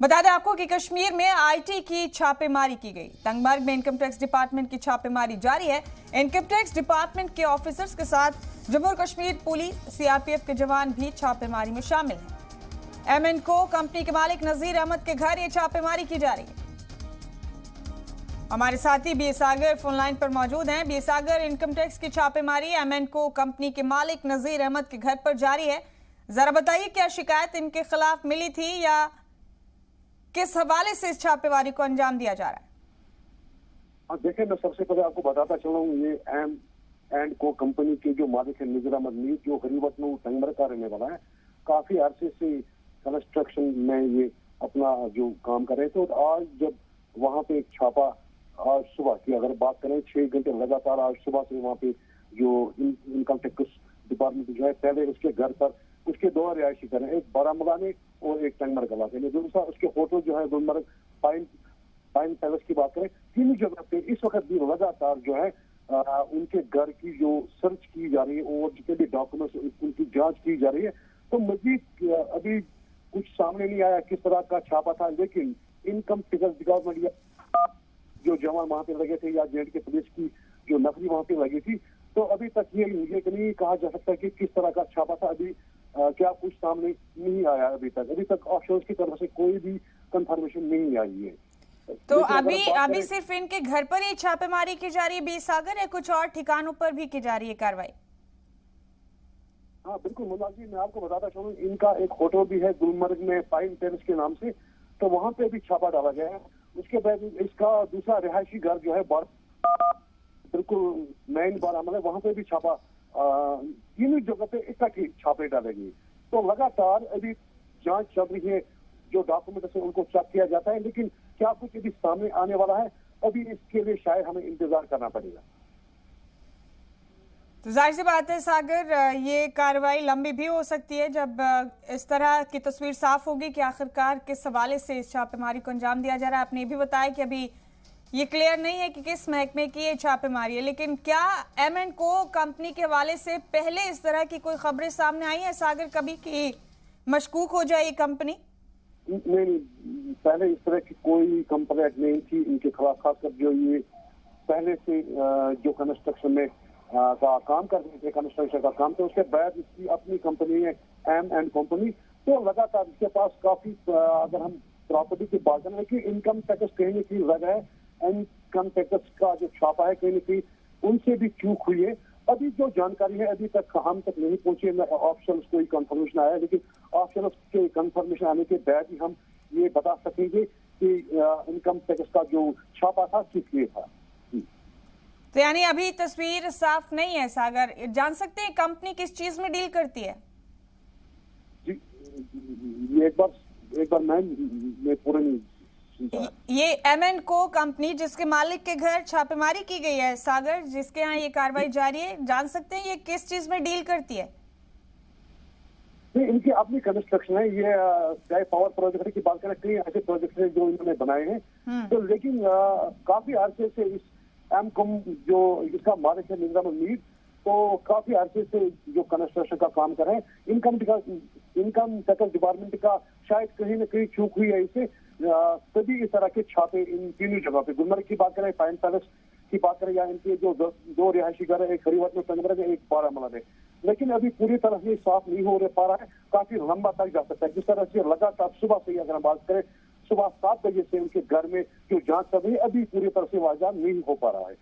बता दें आपको कि कश्मीर में आईटी की छापेमारी की गई। तंगमर्ग में इनकम टैक्स डिपार्टमेंट की छापेमारी जारी है। इनकम टैक्स डिपार्टमेंट के ऑफिसर्स के साथ जम्मू और कश्मीर पुलिस, सीआरपीएफ के जवान भी छापेमारी में शामिल हैं। एमएनको कंपनी के मालिक नजीर अहमद के घर ये छापेमारी की जा रही है। हमारे साथी बी सागर फोन लाइन पर मौजूद हैं। बी सागर, इनकम टैक्स की छापेमारी एमएनको कंपनी के मालिक नजीर अहमद के घर पर जारी है। जरा बताइए, क्या शिकायत इनके खिलाफ मिली थी या किस हवाले से इस छापेमारी को अंजाम दिया जा रहा है? देखिए, मैं सबसे पहले आपको बताता चला हूँ, ये एम&को कंपनी के जो मालिक है नजीर अहमद मीर, जो हरीवतन तंगमर्ग का रहने वाला है। काफी अरसे से कंस्ट्रक्शन में ये अपना जो काम कर रहे थे। तो आज जब वहाँ पे एक छापा, आज सुबह की अगर बात करें, 6 घंटे लगातार आज सुबह से वहाँ पे जो इनकम टैक्स डिपार्टमेंट जो है, पहले उसके घर पर उसके 2 रिहायशी घर हैं, एक बारामूला में और एक तंगमर्ग इलाके में। दूसरा उसके होटल जो है गुलमर्ग पाइन पैलेस की बात करें, तीनों जगह पे इस वक्त भी लगातार जो है उनके घर की जो सर्च की जा रही है और जितने भी डॉक्यूमेंट्स उनकी जांच की जा रही है। तो मजीद अभी कुछ सामने नहीं आया किस तरह का छापा था, लेकिन इनकम टैक्स डिपार्टमेंट या जो जवान वहां पे लगे थे या जेएंडके पुलिस की जो नफरी वहां पे लगी थी, तो अभी तक ये नहीं कहा जा सकता कि किस तरह का छापा था। अभी क्या कुछ सामने नहीं आया अभी तक ऑफिसर्स की तरफ से कोई भी कंफर्मेशन नहीं आई है। तो अभी सिर्फ इनके घर पर ही छापेमारी की जा रही है बी सागर, या कुछ और ठिकानों पर भी की जा रही है कार्रवाई? हाँ बिल्कुल मुनाज जी, मैं आपको बताता चलूं, इनका एक होटल भी है गुलमर्ग में पाइन पैलेस के नाम से, तो वहां पे भी छापा डाला गया है। उसके बाद इसका दूसरा रिहायशी घर जो है बिल्कुल मेन बारामूला, वहां पे भी छापा, तीनों जगह पे इकट्ठे छापे डालेंगे। तो लगातार अभी जांच चल रही है, जो डॉक्यूमेंट है उनको चेक किया जाता है, लेकिन क्या कुछ अभी सामने आने वाला है, अभी इसके लिए शायद हमें इंतजार करना पड़ेगा। तो जाहिर सी बात है सागर, ये कार्रवाई लंबी भी हो सकती है जब इस तरह की तस्वीर साफ होगी कि आखिरकार किस हवाले से इस छापेमारी को अंजाम दिया जा रहा है। आपने ये भी बताया कि अभी ये क्लियर नहीं है कि किस महकमे की ये छापेमारी है, लेकिन क्या एम&को कंपनी के हवाले से पहले इस तरह की कोई खबरें सामने आई है सागर कभी कि मशकूक हो जाए ये कंपनी? नहीं, पहले इस तरह की कोई कंप्लेंट नहीं थी इनके खिलाफ, खासकर जो ये पहले से जो कंस्ट्रक्शन में का काम कर रहे थे, कंस्ट्रक्शन का काम, तो उसके बाद इसकी अपनी कंपनी है एम& कंपनी। तो लगातार इसके पास काफी, अगर हम प्रॉपर्टी की बात करें कि इनकम टैक्स कहीं न कहीं लगा है, इनकम टैक्स का जो छापा है कहीं न कहीं उनसे भी चूक हुई है। अभी जो जानकारी है अभी तक हम तक नहीं पहुंची है, ऑप्शन कोई कंफर्मेशन आया, लेकिन ऑप्शन के कंफर्मेशन आने के बाद ही हम ये बता सकेंगे कि इनकम टैक्स का जो छापा था किस लिए था। तो यानी अभी तस्वीर साफ नहीं है सागर। जान सकते हैं कंपनी किस चीज में डील करती है? जी, एक बार मैं पूरा नहीं। ये एम&को कंपनी जिसके मालिक के घर छापेमारी की गई है सागर, जिसके यहाँ ये कार्रवाई जारी है, जान सकते हैं ये किस चीज में डील करती है? इनकी अपनी कंस्ट्रक्शन है, ये चाहे पावर प्रोजेक्ट की बात करें, कई ऐसे प्रोजेक्ट हैं जो इन्होंने बनाए हैं। तो लेकिन काफी अरसे से इस एम&कॉम जो इसका मालिक है नजीर अहमद मीर, तो काफी अरसे से जो कंस्ट्रक्शन का काम कर रहे हैं। इनकम टैक्स डिपार्टमेंट का शायद कहीं न कहीं चूक हुई है इसे, तभी इस तरह के छापे इन तीनों जगह पे, गुलमर्ग की बात करें, पाइन पैलेस की बात करें, या इनके जो 2 रिहायशी घर है, एक हरीवतन तंगमर्ग है, एक बारामूला में, लेकिन अभी पूरी तरह से साफ नहीं हो पा रहा है। काफी लंबा तक जा सकता है। जिस तरह से लगातार सुबह से अगर हम बात करें, सुबह 7 बजे से उनके घर में जो जांच कर रही है, अभी पूरी तरह से वाजा नहीं हो पा रहा है।